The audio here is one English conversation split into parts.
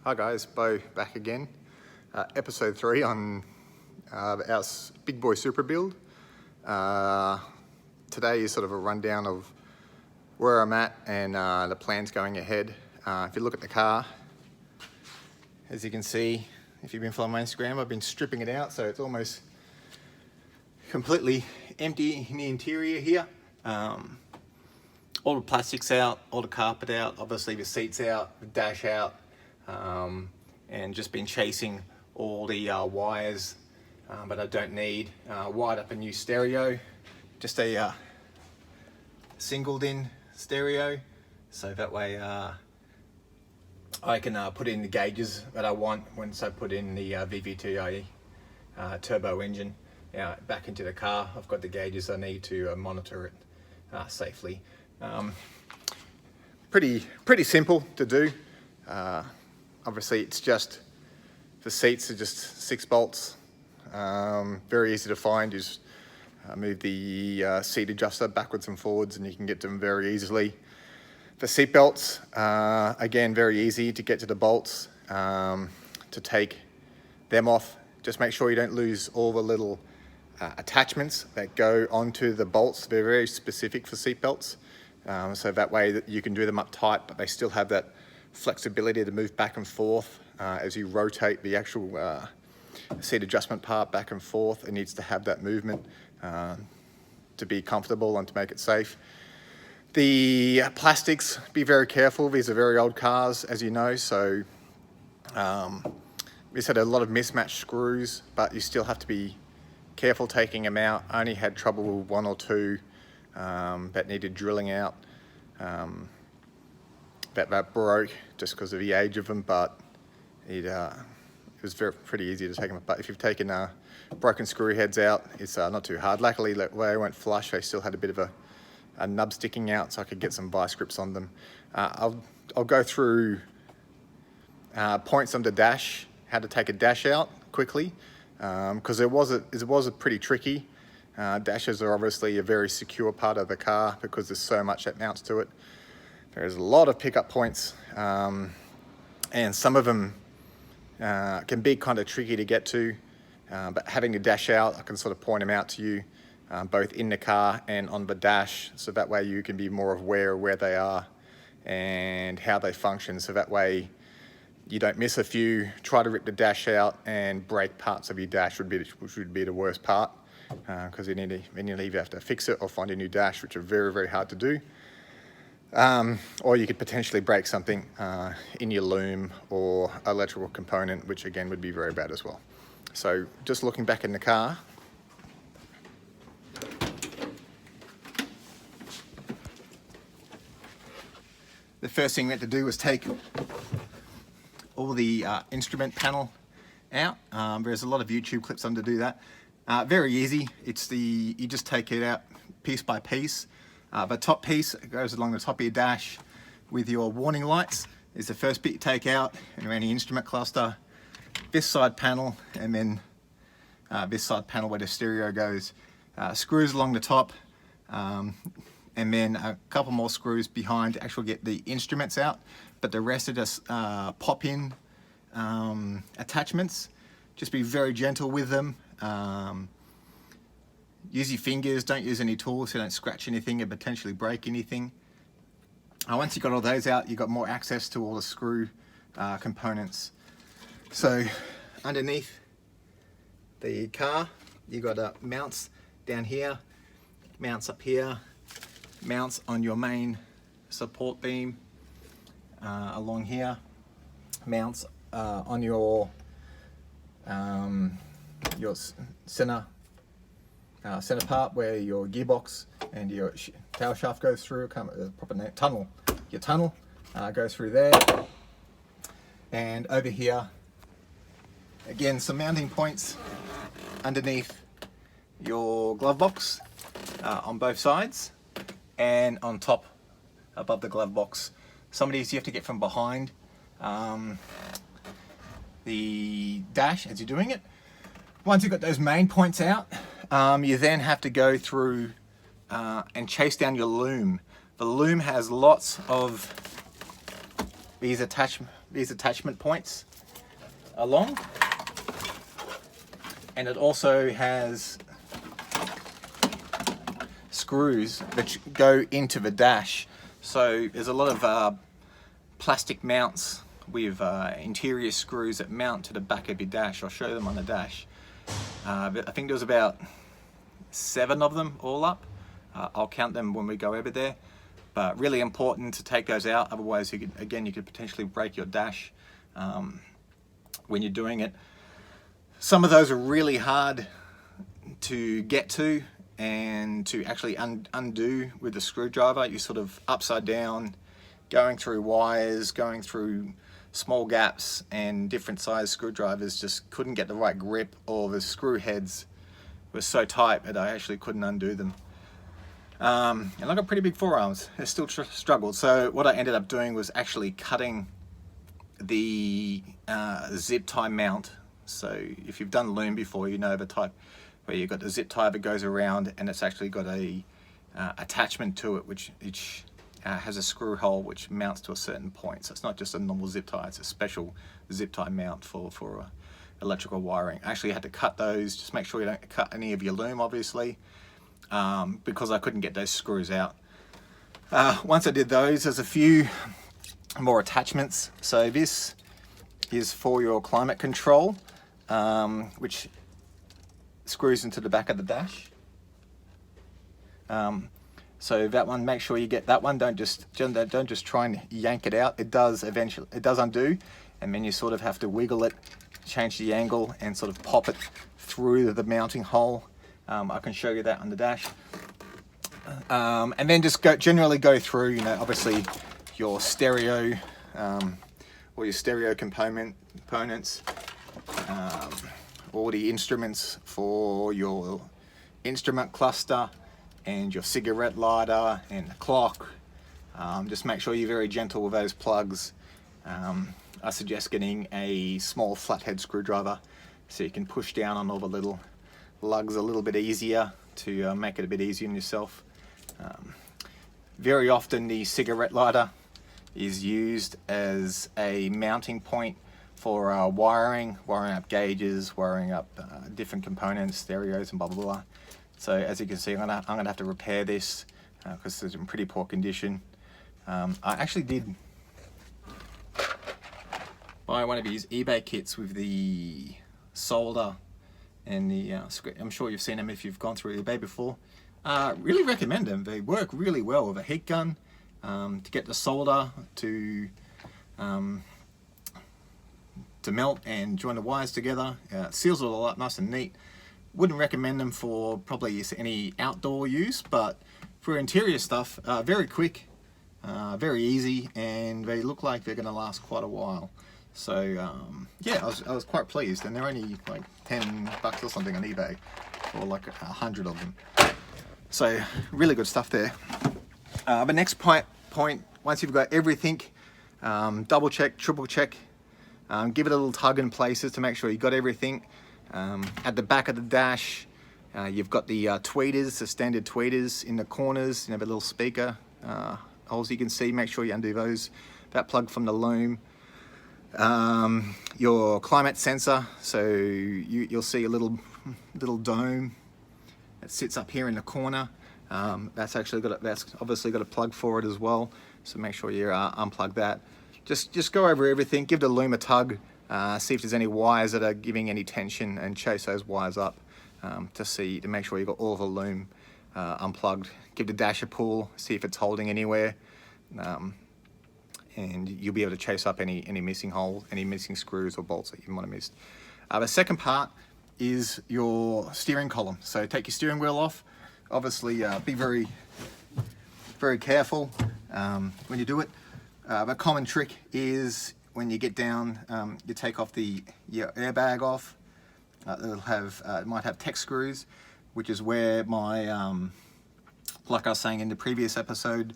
Hi guys, Bo back again. Episode 3 on our big Boy Supra build. Today is sort of a rundown of where I'm at and the plans going ahead. If you look at the car, as you can see, if you've been following my Instagram, I've been stripping it out, so it's almost completely empty in the interior here. All the plastics out, all the carpet out, obviously the seats out, the dash out, and just been chasing all the wires, but I don't need. Wired up a new stereo, just a singled in stereo, so that way I can put in the gauges that I want once I put in the VVTi turbo engine back into the car. I've got the gauges I need to monitor it safely. Pretty simple to do. Obviously it's just, the seats are just 6 bolts, very easy to find. You just move the seat adjuster backwards and forwards and you can get to them very easily. The seat belts, again, very easy to get to the bolts, to take them off. Just make sure you don't lose all the little attachments that go onto the bolts. They're very specific for seat belts, so that way that you can do them up tight, but they still have that flexibility to move back and forth as you rotate the actual seat adjustment part back and forth. It needs to have that movement to be comfortable and to make it safe. The plastics, be very careful. These are very old cars, as you know, so this had a lot of mismatched screws, but you still have to be careful taking them out. I only had trouble with 1 or 2 that needed drilling out. That broke just because of the age of them, but it was pretty easy to take them apart. If you've taken broken screw heads out, it's not too hard. Luckily, where I went flush, they still had a bit of a nub sticking out, so I could get some vice grips on them. I'll go through points on the dash, how to take a dash out quickly, because it was a pretty tricky. Dashes are obviously a very secure part of the car because there's so much that mounts to it. There's a lot of pickup points, and some of them can be kind of tricky to get to, but having the dash out, I can sort of point them out to you, both in the car and on the dash, so that way you can be more aware of where they are and how they function, so that way you don't miss a few, try to rip the dash out and break parts of your dash, which would be the worst part, because then you either have to fix it or find a new dash, which are very, very hard to do. Or you could potentially break something in your loom or electrical component, which again would be very bad as well. So just looking back in the car, the first thing we had to do was take all the instrument panel out. There's a lot of YouTube clips on to do that. Very easy. You just take it out piece by piece. The top piece goes along the top of your dash with your warning lights is the first bit you take out, and around the instrument cluster, this side panel, and then this side panel where the stereo goes. Screws along the top, and then a couple more screws behind to actually get the instruments out, but the rest are just pop-in attachments. Just be very gentle with them. Use your fingers, don't use any tools so don't scratch anything and potentially break anything. Once you've got all those out, you've got more access to all the screw components. So underneath the car, you've got mounts down here, mounts up here, mounts on your main support beam along here, mounts on your center part where your gearbox and your tail shaft goes through, proper name, tunnel. Your tunnel goes through there. And over here, again, some mounting points underneath your glove box on both sides and on top above the glove box. Some of these you have to get from behind the dash as you're doing it. Once you've got those main points out, you then have to go through and chase down your loom. The loom has lots of these attachment these attachment points along, and it also has screws that go into the dash. So there's a lot of plastic mounts with interior screws that mount to the back of your dash. I'll show them on the dash. I think there's about 7 of them all up. I'll count them when we go over there. But really important to take those out, otherwise you could potentially break your dash when you're doing it. Some of those are really hard to get to and to actually undo with the screwdriver. You're sort of upside down, going through wires, going through small gaps, and different size screwdrivers just couldn't get the right grip, or the screw heads were so tight that I actually couldn't undo them. And I got pretty big forearms. I still struggled. So what I ended up doing was actually cutting the zip tie mount. So if you've done loom before, you know the type where you've got the zip tie that goes around, and it's actually got a attachment to it, which has a screw hole which mounts to a certain point. So it's not just a normal zip tie, it's a special zip tie mount for electrical wiring. I actually had to cut those, just make sure you don't cut any of your loom, obviously, because I couldn't get those screws out. Once I did those, there's a few more attachments. So this is for your climate control, which screws into the back of the dash. So that one, make sure you get that one. Don't just try and yank it out. It does undo, and then you sort of have to wiggle it, change the angle, and sort of pop it through the mounting hole. I can show you that on the dash. And then just generally go through, you know, obviously your stereo or your stereo components, all the instruments for your instrument cluster, and your cigarette lighter and the clock. Just make sure you're very gentle with those plugs. I suggest getting a small flathead screwdriver so you can push down on all the little lugs a little bit easier to make it a bit easier on yourself. Very often the cigarette lighter is used as a mounting point for wiring up gauges, wiring up different components, stereos, and blah blah blah. So as you can see, I'm gonna have to repair this because it's in pretty poor condition. I actually did buy one of these eBay kits with the solder and the I'm sure you've seen them if you've gone through eBay before. Really recommend them. They work really well with a heat gun to get the solder to melt and join the wires together. It seals it all up nice and neat. Wouldn't recommend them for probably any outdoor use, but for interior stuff, very quick, very easy, and they look like they're going to last quite a while. So yeah, I was quite pleased, and they're only like $10 or something on eBay, or like 100 of them. So really good stuff there. The next point, once you've got everything, double check, triple check, give it a little tug in places to make sure you got everything. At the back of the dash, you've got the tweeters, the standard tweeters in the corners, you know, the little speaker holes you can see. Make sure you undo those. That plug from the loom. Your climate sensor, so you'll see a little dome that sits up here in the corner. That's obviously got a plug for it as well. So make sure you unplug that. Just go over everything. Give the loom a tug. See if there's any wires that are giving any tension, and chase those wires up to make sure you've got all the loom unplugged. Give the dash a pull, see if it's holding anywhere, and you'll be able to chase up any missing holes, any missing screws or bolts that you might have missed. The second part is your steering column. So take your steering wheel off. Obviously, be very, very careful when you do it. The common trick is when you get down, you take off your airbag off. It might have Tech screws, which is where my, like I was saying in the previous episode,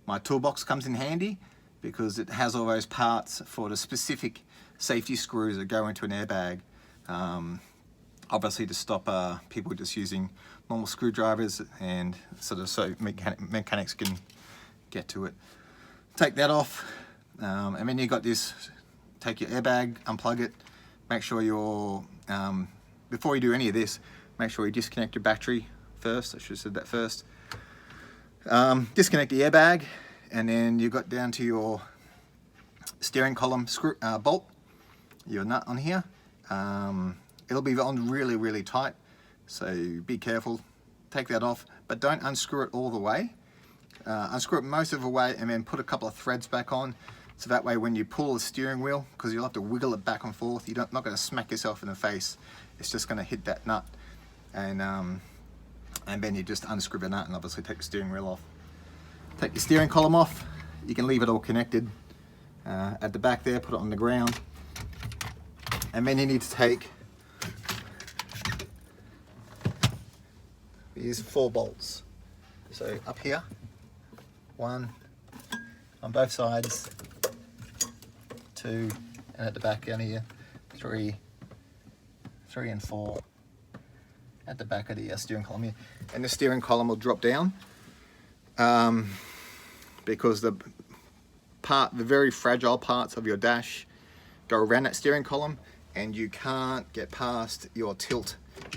my toolbox comes in handy, because it has all those parts for the specific safety screws that go into an airbag. Obviously to stop people just using normal screwdrivers, and sort of so mechanics can get to it. Take that off, and then you've got this take your airbag, unplug it, make sure you're, before you do any of this, make sure you disconnect your battery first. I should have said that first. Disconnect the airbag, and then you got down to your steering column screw, bolt, your nut on here. It'll be on really, really tight, so be careful. Take that off, but don't unscrew it all the way. Unscrew it most of the way and then put a couple of threads back on, so that way when you pull the steering wheel, because you'll have to wiggle it back and forth, you're not going to smack yourself in the face. It's just going to hit that nut, and then you just unscrew the nut and obviously take the steering wheel off. Take your steering column off. You can leave it all connected at the back there, put it on the ground, and then you need to take these 4 bolts. So up here, 1 on both sides, 2, and at the back down here, 3 and 4 at the back of the steering column here. And the steering column will drop down because the very fragile parts of your dash go around that steering column, and you can't get past your tilt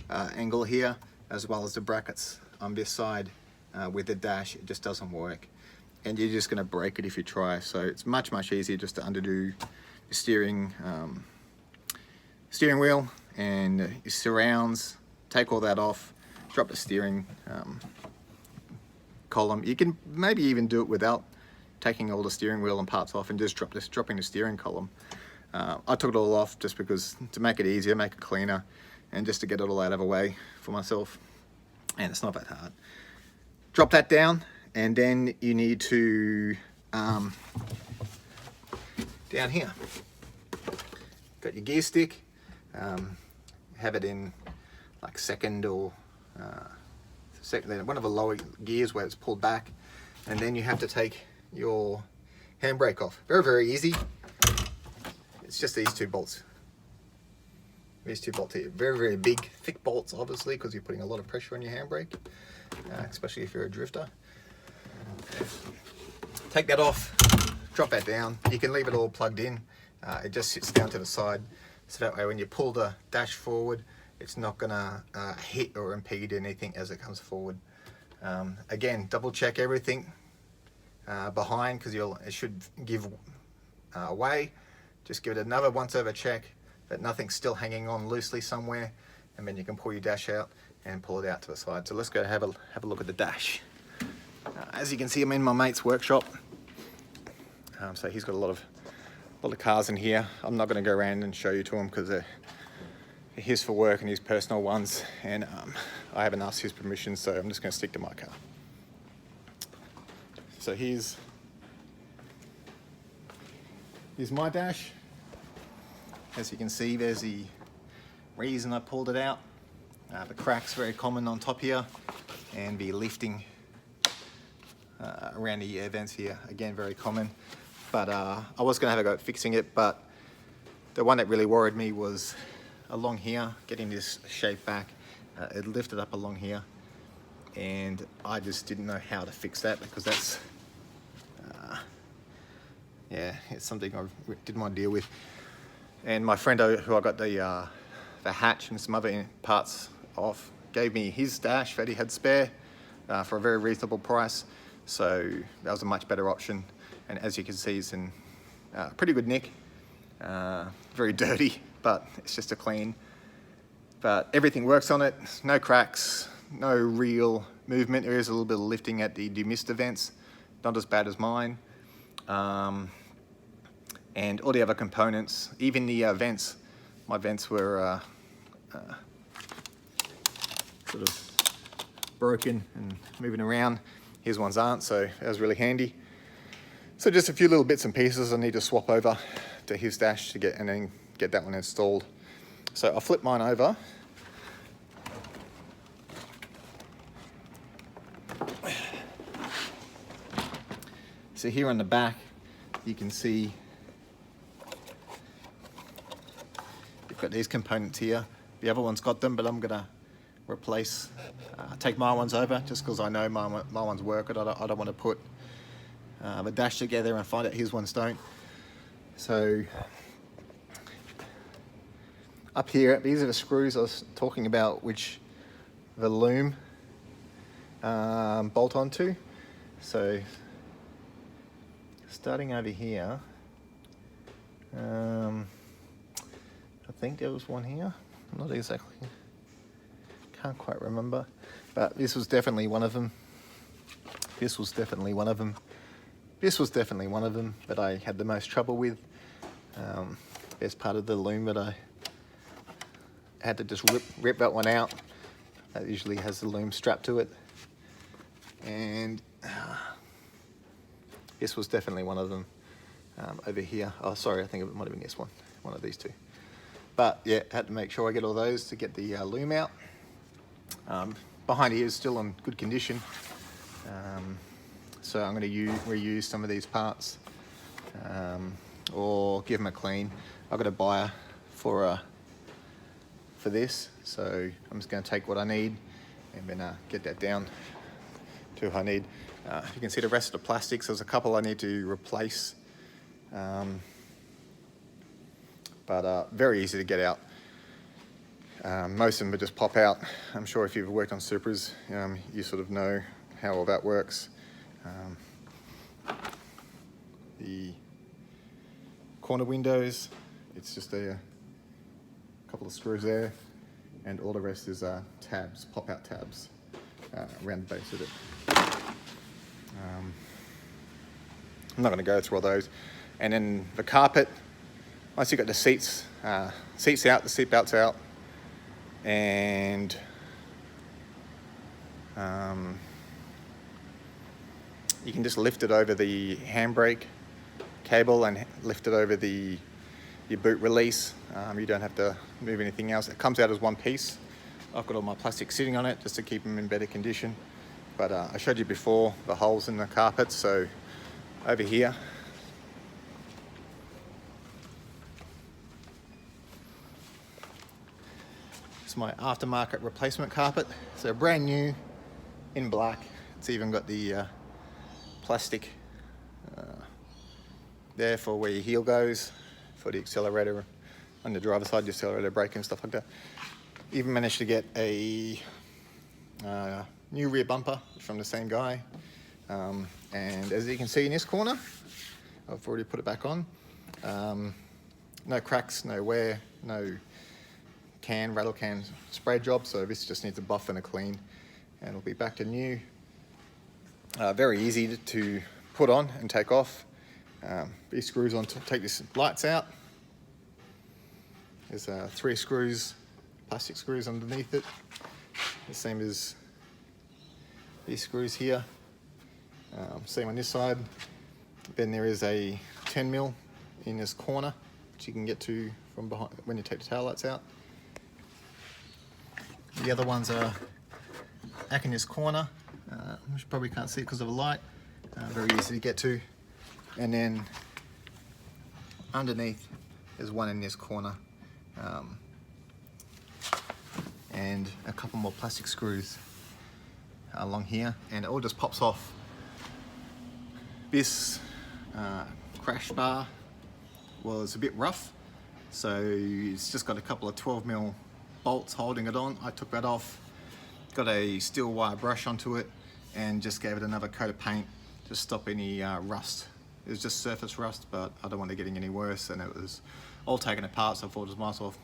angle here, as well as the brackets on this side with the dash. It just doesn't work, and you're just going to break it if you try. So it's much easier just to undo the steering wheel and your surrounds. Take all that off, drop the steering column. You can maybe even do it without taking all the steering wheel and parts off, and just dropping the steering column. I took it all off just because, to make it easier, make it cleaner, and just to get it all out of the way for myself. And it's not that hard. Drop that down, and then you need to down here, got your gear stick. Have it in like second or one of the lower gears where it's pulled back, and then you have to take your handbrake off. Very easy. It's just these 2 bolts. These 2 bolts here. Very big, thick bolts, obviously, because you're putting a lot of pressure on your handbrake, especially if you're a drifter. Take that off, drop that down. You can leave it all plugged in. It just sits down to the side, so that way when you pull the dash forward, it's not gonna hit or impede anything as it comes forward. Again, double check everything behind, because it should give way. Just give it another once over check that nothing's still hanging on loosely somewhere, and then you can pull your dash out and pull it out to the side. So let's go have a look at the dash. As you can see, I'm in my mate's workshop. So he's got a lot of cars in here. I'm not going to go around and show you to him, because they're his for work and his personal ones, and I haven't asked his permission, so I'm just going to stick to my car. So here's my dash. As you can see, there's the reason I pulled it out. The crack's very common on top here, and the lifting around the air vents here, again, very common. But I was going to have a go at fixing it, but the one that really worried me was along here, getting this shape back. It lifted up along here, and I just didn't know how to fix that, because that's yeah, it's something I didn't want to deal with. And my friend who I got the hatch and some other parts off gave me his dash that he had spare for a very reasonable price, so that was a much better option. And as you can see, it's in pretty good nick. Very dirty, but it's just a clean. But everything works on it. No cracks, no real movement. There is a little bit of lifting at the demister vents, not as bad as mine. And all the other components, even the vents, my vents were sort of broken and moving around. His ones aren't, so that was really handy. So just a few little bits and pieces I need to swap over to his dash to get that one installed. So I'll flip mine over. So here on the back, you can see you've got these components here. The other one's got them, but I'm gonna replace, take my ones over, just because I know my ones work. I don't want to put the dash together and find out his ones don't. So up here, these are the screws I was talking about, which the loom bolt onto. So starting over here, I think there was one here. I'm not exactly, can't quite remember, but this was definitely one of them. This was definitely one of them. This was definitely one of them that I had the most trouble with. There's part of the loom that I had to just rip that one out. That usually has the loom strapped to it. And this was definitely one of them over here. Oh, sorry, I think it might have been this one of these two. But yeah, had to make sure I get all those to get the loom out. Behind here is still in good condition. So I'm going to reuse some of these parts or give them a clean. I've got a buyer for this, so I'm just going to take what I need and then get that down to what I need. You can see the rest of the plastics. There's a couple I need to replace, but very easy to get out. Most of them just pop out. I'm sure if you've worked on Supras, you sort of know how all that works. The corner windows, it's just a couple of screws there, and all the rest is tabs, pop-out tabs around the base of it. I'm not going to go through all those. And then the carpet, once you've got the seats out, the seat belts out, and you can just lift it over the handbrake cable and lift it over your boot release. You don't have to move anything else. It comes out as one piece. I've got all my plastic sitting on it just to keep them in better condition. But I showed you before the holes in the carpet, so over here, it's my aftermarket replacement carpet. So brand new in black. It's even got the plastic there for where your heel goes, for the accelerator on the driver's side, your accelerator, brake and stuff like that. Even managed to get a new rear bumper from the same guy. And as you can see in this corner, I've already put it back on. No cracks, no wear, no rattle can spray job, so this just needs a buff and a clean, and it'll be back to new. Very easy to put on and take off. These screws on to take these lights out. There's 3 screws, plastic screws underneath it, the same as these screws here. Same on this side. Then there is a 10mm in this corner, which you can get to from behind when you take the tail lights out. The other ones are back in this corner, which you probably can't see because of the light. Very easy to get to. And then underneath there's one in this corner, and a couple more plastic screws along here, and it all just pops off. This crash bar was a bit rough, so it's just got a couple of 12mm bolts holding it on. I took that off, got a steel wire brush onto it, and just gave it another coat of paint to stop any rust. It was just surface rust, but I don't want it getting any worse, and it was all taken apart, so I thought it might as well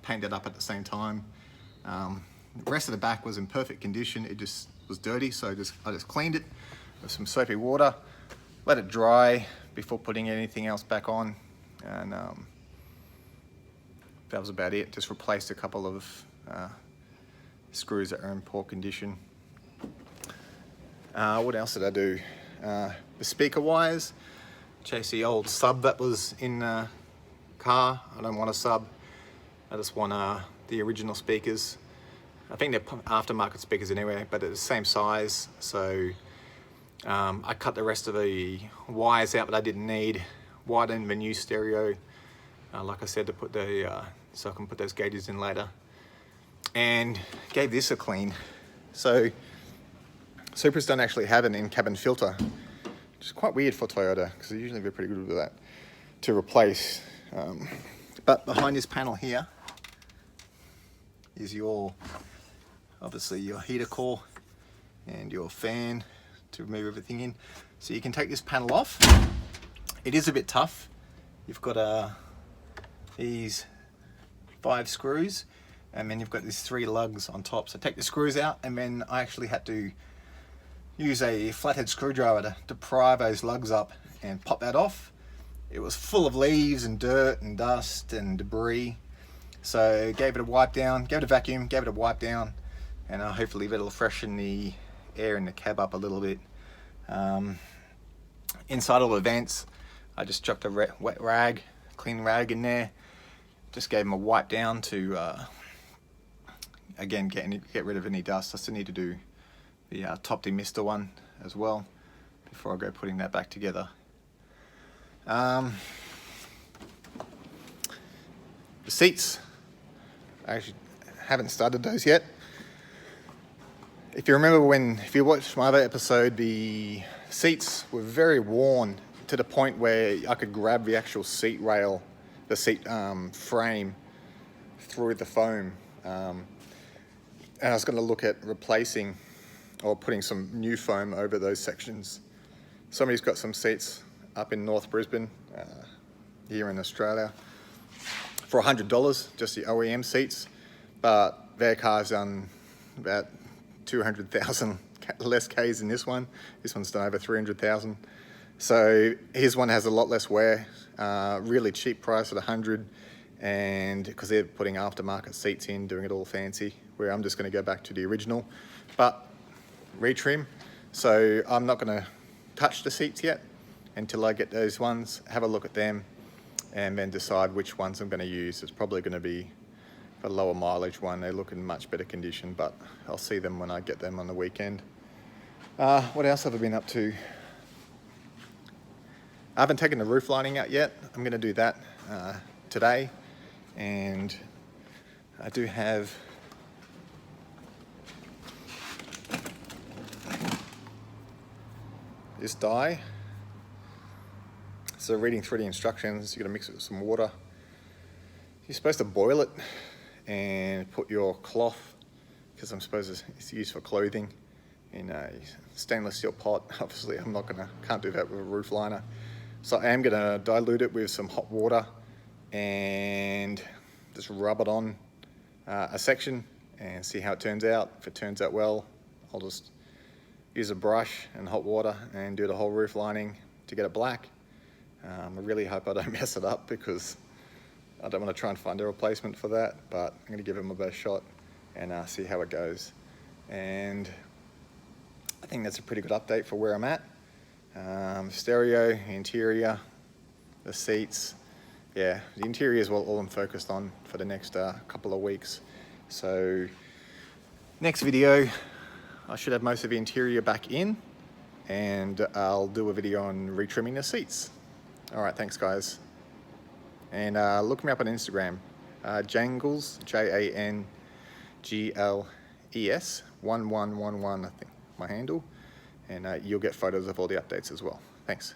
paint it up at the same time. The rest of the back was in perfect condition. It just was dirty, so I just cleaned it with some soapy water, let it dry before putting anything else back on, and that was about it. Just replaced a couple of screws that are in poor condition. What else did I do? The speaker wires, chase the old sub that was in the car. I don't want a sub, I just want the original speakers. I think they're aftermarket speakers anyway, but they're the same size, so I cut the rest of the wires out, but I didn't need. Widened the new stereo, like I said, to put the so I can put those gauges in later, and gave this a clean. So Supras don't actually have an in-cabin filter, which is quite weird for Toyota, because they usually be pretty good with that to replace. But behind this panel here, is your, obviously your heater core and your fan to move everything in. So you can take this panel off. It is a bit tough. You've got these 5 screws, and then you've got these 3 lugs on top. So take the screws out, and then I actually had to use a flathead screwdriver to pry those lugs up and pop that off. It was full of leaves and dirt and dust and debris. So gave it a wipe down, gave it a vacuum, gave it a wipe down, and hopefully that'll freshen the air in the cab up a little bit. Inside all the vents, I just chucked a wet rag, clean rag in there. Just gave them a wipe down to, again, get rid of any dust. I still need to do the top demister one as well before I go putting that back together. The seats, I actually haven't started those yet. If you remember if you watched my other episode, the seats were very worn to the point where I could grab the actual seat rail, the seat frame through the foam. And I was going to look at replacing or putting some new foam over those sections. Somebody's got some seats up in North Brisbane, here in Australia, for $100, just the OEM seats, but their car's done about 200,000 less Ks than this one. This one's done over 300,000. So his one has a lot less wear, really cheap price at 100, and because they're putting aftermarket seats in, doing it all fancy, where I'm just going to go back to the original, but retrim. So I'm not going to touch the seats yet until I get those ones, have a look at them, and then decide which ones I'm going to use. It's probably going to be a lower mileage one. They look in much better condition, but I'll see them when I get them on the weekend. What else have I been up to? I haven't taken the roof lining out yet. I'm going to do that today, and I do have this dye. So reading through the instructions, you're going to mix it with some water. You're supposed to boil it and put your cloth, because I'm supposed it's used for clothing, in a stainless steel pot. Obviously can't do that with a roof liner. So I am going to dilute it with some hot water and just rub it on a section and see how it turns out. If it turns out well, I'll just use a brush and hot water and do the whole roof lining to get it black. I really hope I don't mess it up, because I don't want to try and find a replacement for that, but I'm going to give it my best shot and see how it goes. And I think that's a pretty good update for where I'm at. Stereo, interior, the seats. Yeah, the interior is all I'm focused on for the next couple of weeks. So next video, I should have most of the interior back in, and I'll do a video on retrimming the seats. All right, thanks guys. And look me up on Instagram, Jangles, Jangles 1111, I think my handle, and you'll get photos of all the updates as well. Thanks.